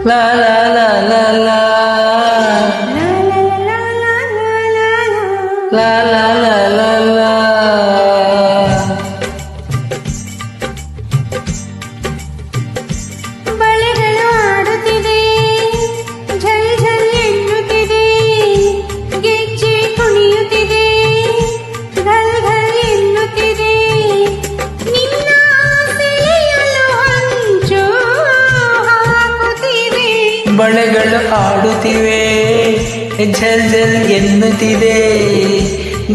ಲಾ ಲಾ ಲಾ ಲಾ ಲಾ ಲಾ ಲಾ ಲಾ ಲಾ ಲಾ. ಬಳೆಗಳು ಆಡುತ್ತಿದೆ, ಝಲ್ ಝಲ್ ಎನ್ನುತ್ತಿದೆ, ಗೆಜ್ಜೆ ಕುಣಿಯುತ್ತಿದೆ, ಘಲ್ ಘಲ್ ಎನ್ನುತ್ತಿದೆ, ನಿನ್ನ ಸೆಳೆಯಲು ಹಂಚು ಹಾಕುತ್ತಿದೆ. ಬಳೆಗಳು ಆಡುತ್ತಿವೆ, ಝಲ್ ಝಲ್ ಎನ್ನುತ್ತಿದೆ,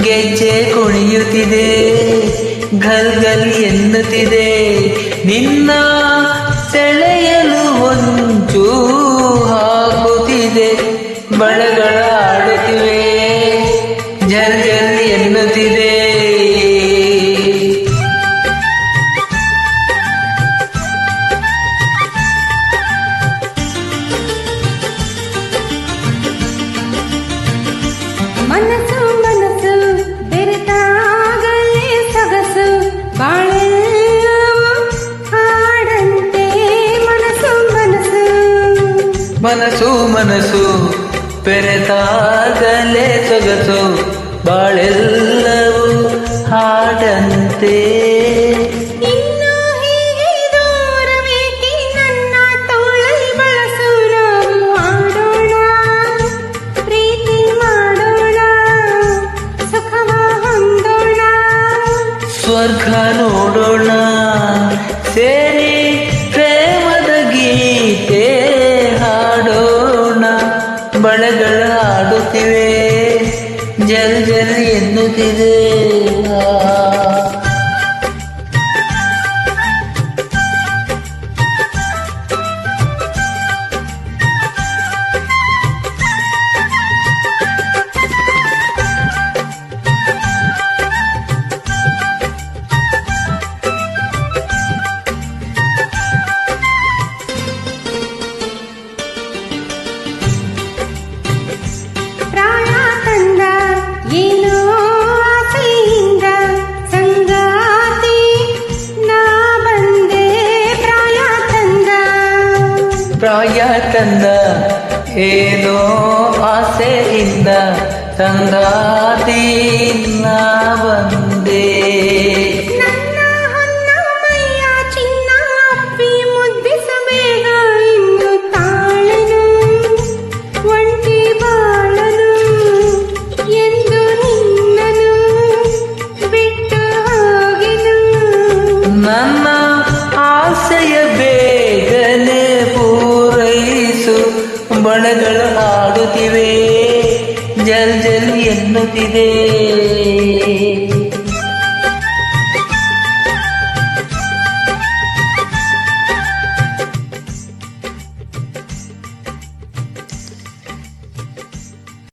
ಗೆಜ್ಜೆ ಕುಣಿಯುತ್ತಿದೆ, ಘಲ್ ಘಲ್ ಎನ್ನುತ್ತಿದೆ, ನಿನ್ನ ಸೆಳೆಯಲು ಹೊಂಚು ಹಾಕುತ್ತಿದೆ. ಬಳೆಗಳ ಆಡುತ್ತಿವೆ, ಝಲ್ ಝಲ್ ಎನ್ನುತ್ತಿದೆ. ಮನಸ್ಸು ಮನಸ್ಸು ಬೆರೆತಾಗಲೇ ಸೊಗಸು, ಬಾಳೆಲ್ಲವೂ ಹಾಡಂತೆ. ಮನಸ್ಸು ಮನಸ್ಸು ಮನಸ್ಸು ಮನಸ್ಸು ಬೆರೆತಾಗಲೇ ಸೊಗಸು, ಬಾಳೆಲ್ಲವೂ ಹಾಡಂತೆ. ಇನ್ನು ಹೀಗೆ ದೂರವೇಕೆ ನನ್ನ ತೋಳಲ್ಲಿ ಬಳಸು, ನಾವು ಆಡೋಣ, ಪ್ರೀತಿ ಮಾಡೋಣ, ಸುಖವ ಹೊಂದೋಣ, ಸ್ವರ್ಗ ನೋಡೋಣ, ಸೇರಿ ಪ್ರೇಮದ ಗೀತೆ ಹಾಡೋಣ. ಬಳೆಗಳ ಆಡುತ್ತಿವೆ, ಜಲ್ ಜಲ್ ಎನ್ನುತ್ತಿದೆ. ಪ್ರಾಣ ತಂದ ಏನೋ ಆಸೆಯಿಂದ ಸಂಗಾತಿ ನಾ ಬಂದೆ. ಪ್ರಾಯ ತಂದ ಪ್ರಾಯ ತಂದ ಏನೋ ಆಸೆಯಿಂದ ಸಂಗಾತಿ ನಾ ಬಂದೆ. ನನ್ನ ಹೊನ್ನ ಮೈಯ ಚಿನ್ನ ಅಪ್ಪಿ ಮುದ್ದಿಸಬೇಗ, ಇನ್ನು ತಾಳನು ಒಂಟಿ ಬಾಳನು ಎಂದು ನಿನ್ನನು ಬಿಟ್ಟು ಹೋಗೆನು. ನನ್ನ ಆಸೆಯ ಬೇಗನೆ ಪೂರೈಸು. ಬಳೆಗಳು ಆಡುತ್ತಿವೆ, ಜಲ್ ಜಲ್ ಎನ್ನುತ್ತಿದೆ.